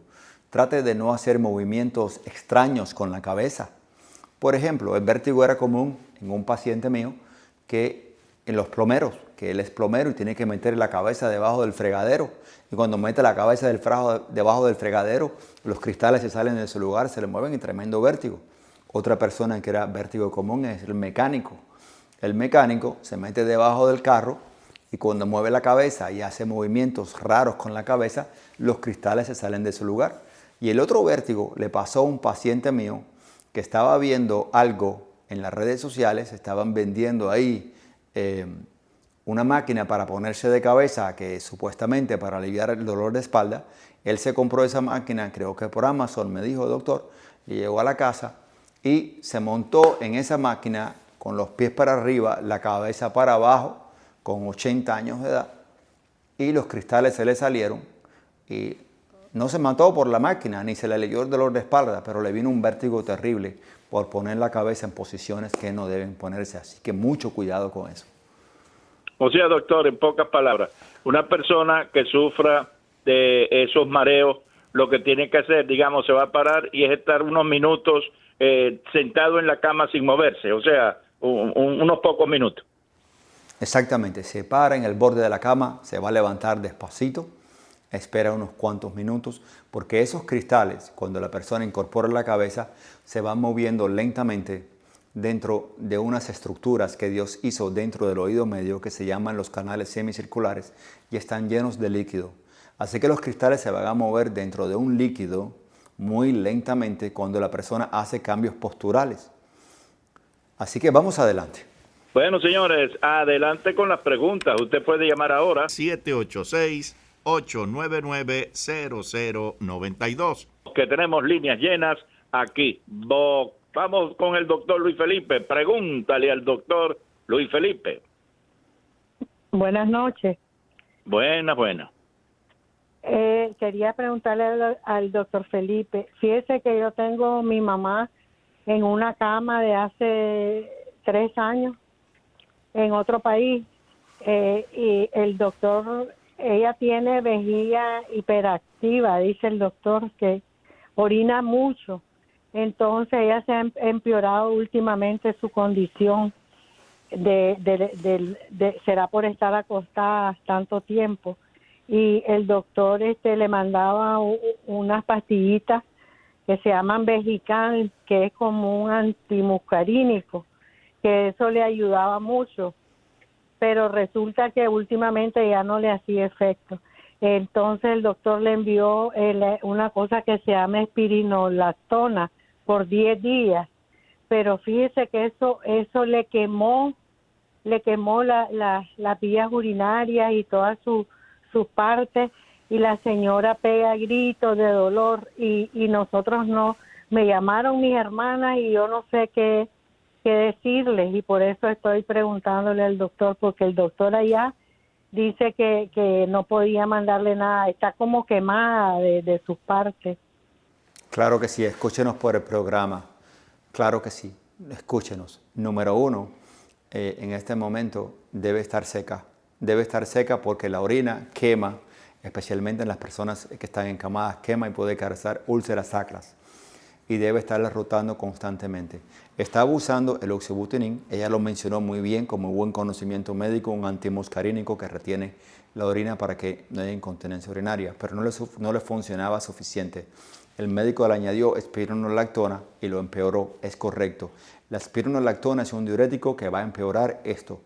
trate de no hacer movimientos extraños con la cabeza. Por ejemplo, el vértigo era común en un paciente mío que en los plomeros, que él es plomero y tiene que meter la cabeza debajo del fregadero. Y cuando mete la cabeza debajo del fregadero, los cristales se salen de su lugar, se le mueven y tremendo vértigo. Otra persona que era vértigo común es el mecánico. El mecánico se mete debajo del carro y cuando mueve la cabeza y hace movimientos raros con la cabeza, los cristales se salen de su lugar. Y el otro vértigo le pasó a un paciente mío que estaba viendo algo en las redes sociales, estaban vendiendo ahí una máquina para ponerse de cabeza, que supuestamente para aliviar el dolor de espalda. Él se compró esa máquina, creo que por Amazon, me dijo, doctor, y llegó a la casa y se montó en esa máquina con los pies para arriba, la cabeza para abajo, con 80 años de edad, y los cristales se le salieron y no se mató por la máquina, ni se le alivió el dolor de espalda, pero le vino un vértigo terrible por poner la cabeza en posiciones que no deben ponerse. Así que mucho cuidado con eso. O sea, doctor, en pocas palabras, una persona que sufra de esos mareos, lo que tiene que hacer, digamos, se va a parar y es estar unos minutos sentado en la cama sin moverse, o sea, unos pocos minutos. Exactamente, se para en el borde de la cama, se va a levantar despacito, espera unos cuantos minutos, porque esos cristales, cuando la persona incorpora la cabeza, se van moviendo lentamente dentro de unas estructuras que Dios hizo dentro del oído medio que se llaman los canales semicirculares y están llenos de líquido. Así que los cristales se van a mover dentro de un líquido muy lentamente cuando la persona hace cambios posturales. Así que vamos adelante. Bueno, señores, adelante con las preguntas. Usted puede llamar ahora. 786-899-0092. Que tenemos líneas llenas aquí. Vamos con el doctor Luis Felipe. Pregúntale al doctor Luis Felipe. Buenas noches. Buenas. Quería preguntarle al doctor Felipe. Fíjese que yo tengo mi mamá en una cama de hace 3 años en otro país y el doctor, ella tiene vejiga hiperactiva, dice el doctor, que orina mucho. Entonces ella se ha empeorado últimamente su condición será por estar acostada tanto tiempo. Y el doctor le mandaba unas pastillitas que se llaman Vejical, que es como un antimuscarínico, que eso le ayudaba mucho, pero resulta que últimamente ya no le hacía efecto. Entonces el doctor le envió una cosa que se llama espironolactona por 10 días, pero fíjese que eso le quemó las vías urinarias y todas sus partes, y la señora pega gritos de dolor y nosotros no, me llamaron mis hermanas y yo no sé qué decirles, y por eso estoy preguntándole al doctor, porque el doctor allá dice que no podía mandarle nada, está como quemada de sus partes. Claro que sí, escúchenos por el programa. Claro que sí, escúchenos. Número 1, en este momento debe estar seca. Debe estar seca porque la orina quema, especialmente en las personas que están encamadas, quema y puede causar úlceras sacras. Y debe estarla rotando constantemente. Está abusando el oxibutinin, ella lo mencionó muy bien como buen conocimiento médico, un antimuscarínico que retiene la orina para que no haya incontinencia urinaria, pero no le funcionaba suficiente. El médico le añadió espironolactona y lo empeoró, es correcto. La espironolactona es un diurético que va a empeorar esto.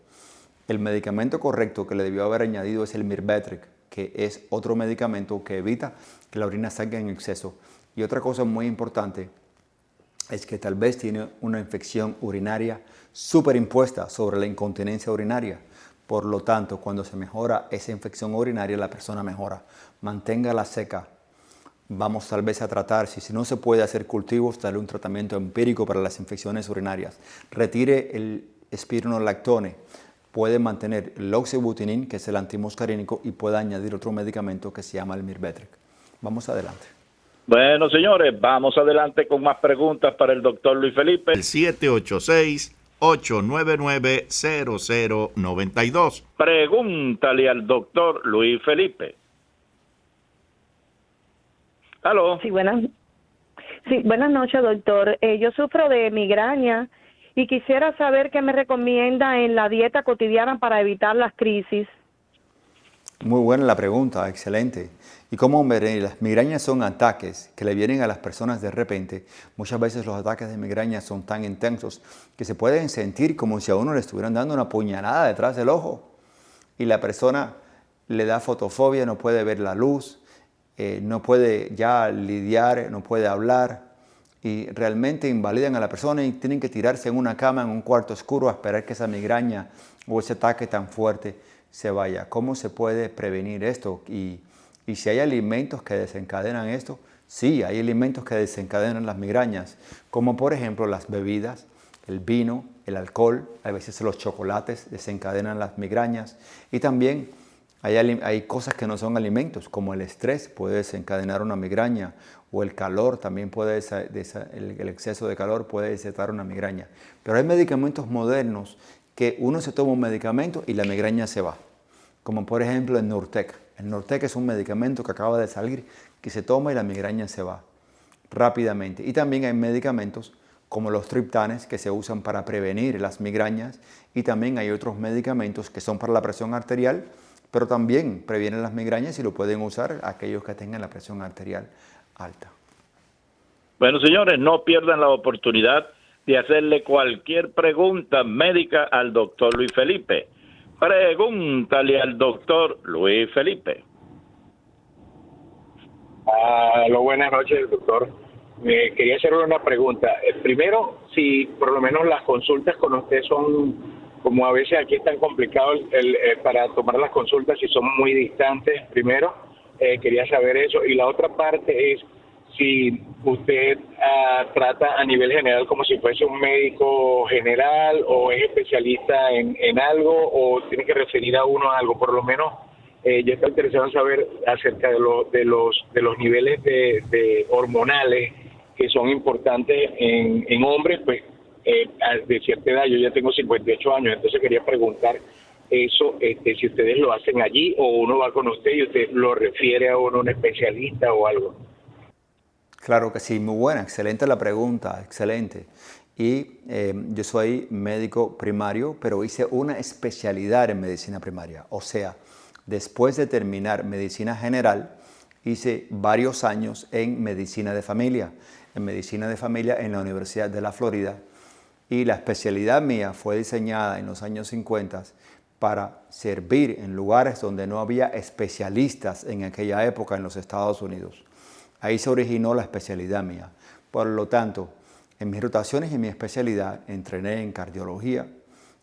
El medicamento correcto que le debió haber añadido es el Mirbetriq, que es otro medicamento que evita que la orina salga en exceso. Y otra cosa muy importante es que tal vez tiene una infección urinaria superimpuesta sobre la incontinencia urinaria. Por lo tanto, cuando se mejora esa infección urinaria, la persona mejora. Manténgala seca. Vamos tal vez a tratar, si no se puede hacer cultivos, darle un tratamiento empírico para las infecciones urinarias. Retire el espironolactone. Puede mantener el oxibutinin, que es el antimuscarínico, y puede añadir otro medicamento que se llama el Mirbetriq. Vamos adelante. Bueno, señores, vamos adelante con más preguntas para el doctor Luis Felipe. El 786-899-0092. Pregúntale al doctor Luis Felipe. ¿Aló? Sí, buenas noches, doctor. Yo sufro de migraña y quisiera saber qué me recomienda en la dieta cotidiana para evitar las crisis. Muy buena la pregunta, excelente. Y como las migrañas son ataques que le vienen a las personas de repente, muchas veces los ataques de migraña son tan intensos que se pueden sentir como si a uno le estuvieran dando una puñalada detrás del ojo. Y la persona le da fotofobia, no puede ver la luz, no puede ya lidiar, no puede hablar, y realmente invalidan a la persona y tienen que tirarse en una cama, en un cuarto oscuro, a esperar que esa migraña o ese ataque tan fuerte se vaya. ¿Cómo se puede prevenir esto? Y si hay alimentos que desencadenan esto, sí, hay alimentos que desencadenan las migrañas, como por ejemplo las bebidas, el vino, el alcohol, a veces los chocolates desencadenan las migrañas, y también Hay cosas que no son alimentos, como el estrés puede desencadenar una migraña, o el calor también puede, el exceso de calor puede desatar una migraña. Pero hay medicamentos modernos que uno se toma un medicamento y la migraña se va, como por ejemplo el Nurtec. El Nurtec es un medicamento que acaba de salir, que se toma y la migraña se va rápidamente. Y también hay medicamentos como los triptanes que se usan para prevenir las migrañas, y también hay otros medicamentos que son para la presión arterial, pero también previenen las migrañas y lo pueden usar aquellos que tengan la presión arterial alta. Bueno, señores, no pierdan la oportunidad de hacerle cualquier pregunta médica al doctor Luis Felipe. Pregúntale al doctor Luis Felipe. Buenas noches, doctor. Me quería hacer una pregunta. Primero, si por lo menos las consultas con usted son, como a veces aquí es tan complicado para tomar las consultas, si son muy distantes, primero, quería saber eso. Y la otra parte es si usted trata a nivel general como si fuese un médico general, o es especialista en algo, o tiene que referir a uno a algo. Por lo menos yo estoy interesado en saber acerca de los niveles de hormonales que son importantes en hombres, pues de cierta edad. Yo ya tengo 58 años, entonces quería preguntar eso, si ustedes lo hacen allí, o uno va con usted y usted lo refiere a uno, un especialista o algo. Claro que sí, muy buena, excelente la pregunta, excelente. Y yo soy médico primario, pero hice una especialidad en medicina primaria. O sea, después de terminar medicina general, hice varios años en medicina de familia. En medicina de familia en la Universidad de la Florida. Y la especialidad mía fue diseñada en los años 50 para servir en lugares donde no había especialistas en aquella época en los Estados Unidos. Ahí se originó la especialidad mía. Por lo tanto, en mis rotaciones y en mi especialidad entrené en cardiología,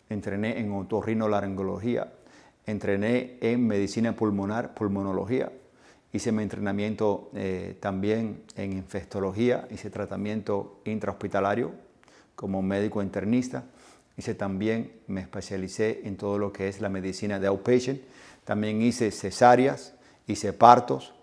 entrené en otorrinolaringología, entrené en medicina pulmonar, pulmonología, hice mi entrenamiento también en infectología, hice tratamiento intrahospitalario como médico internista, me especialicé en todo lo que es la medicina de outpatient, también hice cesáreas, hice partos,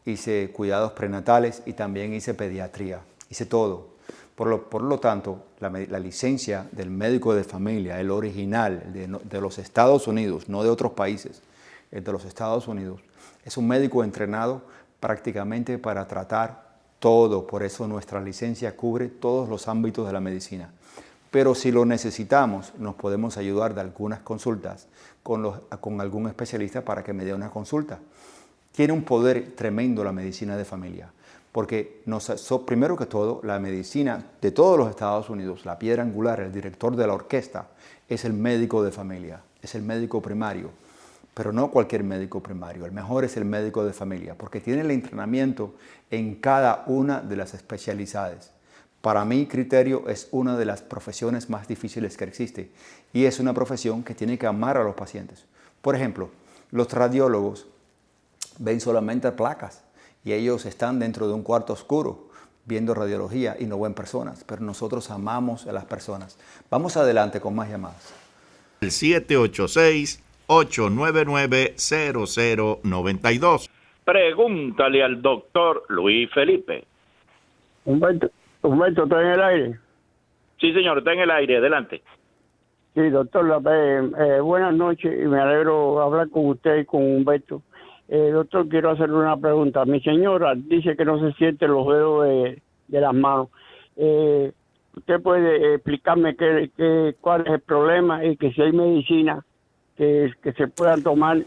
hice cuidados prenatales y también hice pediatría, hice todo. Por lo tanto, la licencia del médico de familia, el original de los Estados Unidos, no de otros países, el de los Estados Unidos, es un médico entrenado prácticamente para tratar todo. Por eso nuestra licencia cubre todos los ámbitos de la medicina. Pero si lo necesitamos, nos podemos ayudar de algunas consultas con algún especialista para que me dé una consulta. Tiene un poder tremendo la medicina de familia, porque primero que todo, la medicina de todos los Estados Unidos, la piedra angular, el director de la orquesta, es el médico de familia, es el médico primario, pero no cualquier médico primario, el mejor es el médico de familia, porque tiene el entrenamiento en cada una de las especialidades. Para mi criterio es una de las profesiones más difíciles que existe, y es una profesión que tiene que amar a los pacientes. Por ejemplo, los radiólogos ven solamente placas y ellos están dentro de un cuarto oscuro viendo radiología y no ven personas, pero nosotros amamos a las personas. Vamos adelante con más llamadas. El 786-899-0092. Pregúntale al doctor Luis Felipe. Humberto, ¿está en el aire? Sí, señor, está en el aire, adelante. Sí, doctor, buenas noches y me alegro hablar con usted y con Humberto. Doctor, quiero hacerle una pregunta. Mi señora dice que no se siente los dedos de las manos. ¿Usted puede explicarme cuál es el problema y que si hay medicina que se puedan tomar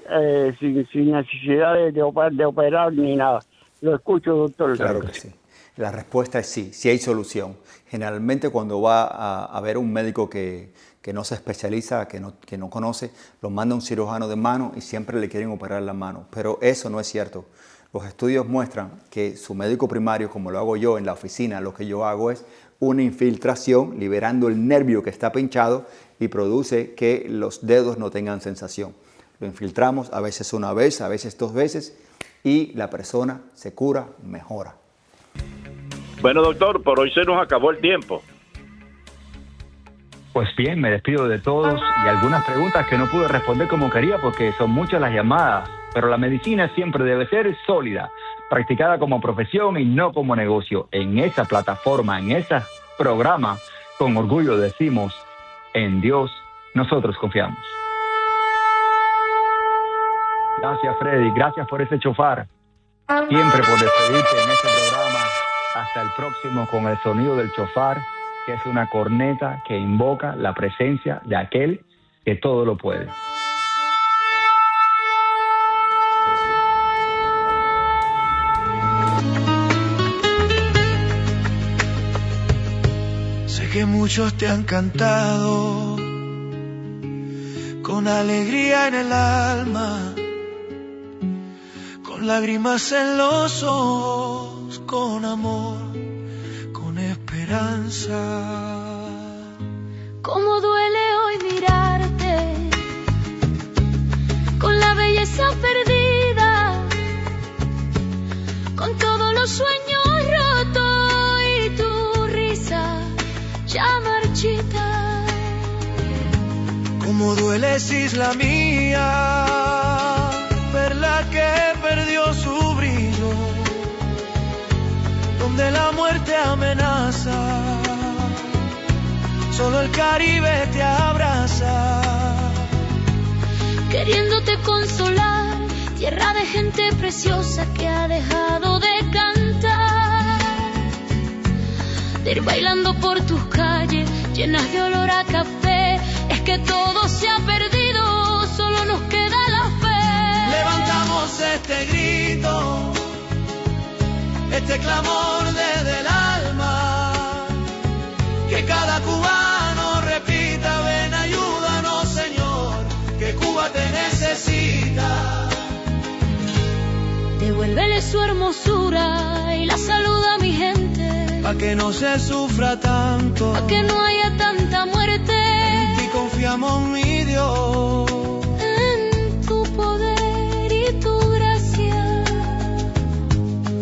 sin necesidad de operar ni nada? Lo escucho, doctor. Claro que sí. La respuesta es sí, sí hay solución. Generalmente cuando va a ver un médico que no se especializa, que no conoce, lo manda un cirujano de mano y siempre le quieren operar la mano. Pero eso no es cierto. Los estudios muestran que su médico primario, como lo hago yo en la oficina, lo que yo hago es una infiltración liberando el nervio que está pinchado y produce que los dedos no tengan sensación. Lo infiltramos a veces una vez, a veces 2 veces y la persona se cura, mejora. Bueno, doctor, por hoy se nos acabó el tiempo. Pues bien, me despido de todos y algunas preguntas que no pude responder como quería porque son muchas las llamadas, pero la medicina siempre debe ser sólida, practicada como profesión y no como negocio. En esa plataforma, en ese programa, con orgullo decimos, en Dios nosotros confiamos. Gracias, Freddy, gracias por ese chofar, siempre por despedirte en este programa. Hasta el próximo con el sonido del chofar, que es una corneta que invoca la presencia de aquel que todo lo puede. Sé que muchos te han cantado con alegría en el alma, con lágrimas en los ojos, con amor, con esperanza. Cómo duele hoy mirarte con la belleza perdida, con todos los sueños rotos y tu risa ya marchita. Cómo dueles, isla mía, perla que perdió su brillo, donde la muerte amenaza, solo el Caribe te abraza. Queriéndote consolar, tierra de gente preciosa que ha dejado de cantar, de ir bailando por tus calles llenas de olor a café. Es que todo se ha perdido, solo nos queda la fe. Levantamos este grito, este clamor desde el alma, que cada cubano repita: ven, ayúdanos, Señor, que Cuba te necesita. Devuélvele su hermosura y la salud a mi gente, pa' que no se sufra tanto, pa' que no haya tanta muerte. En ti confiamos, mi Dios, en tu poder y tu gracia.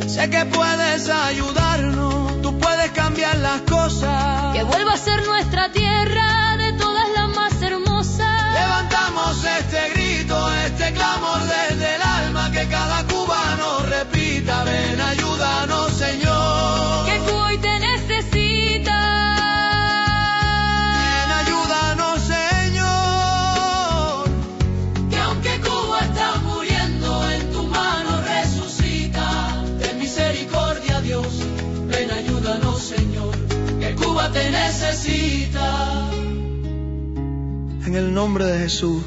Sé que puedes ayudarnos, tú puedes cambiar las cosas, que vuelva a ser nuestra tierra de todas las más hermosas. Levantamos este grito, este clamor desde el alma, que cada cubano repita: ven, ayúdanos, Señor, que Cuba hoy te necesita. Ven, ayúdanos, Señor, que aunque Cuba está muriendo, en tu mano resucita. ten misericordia, Dios, ven, ayúdanos, Señor, que Cuba te necesita. En el nombre de Jesús.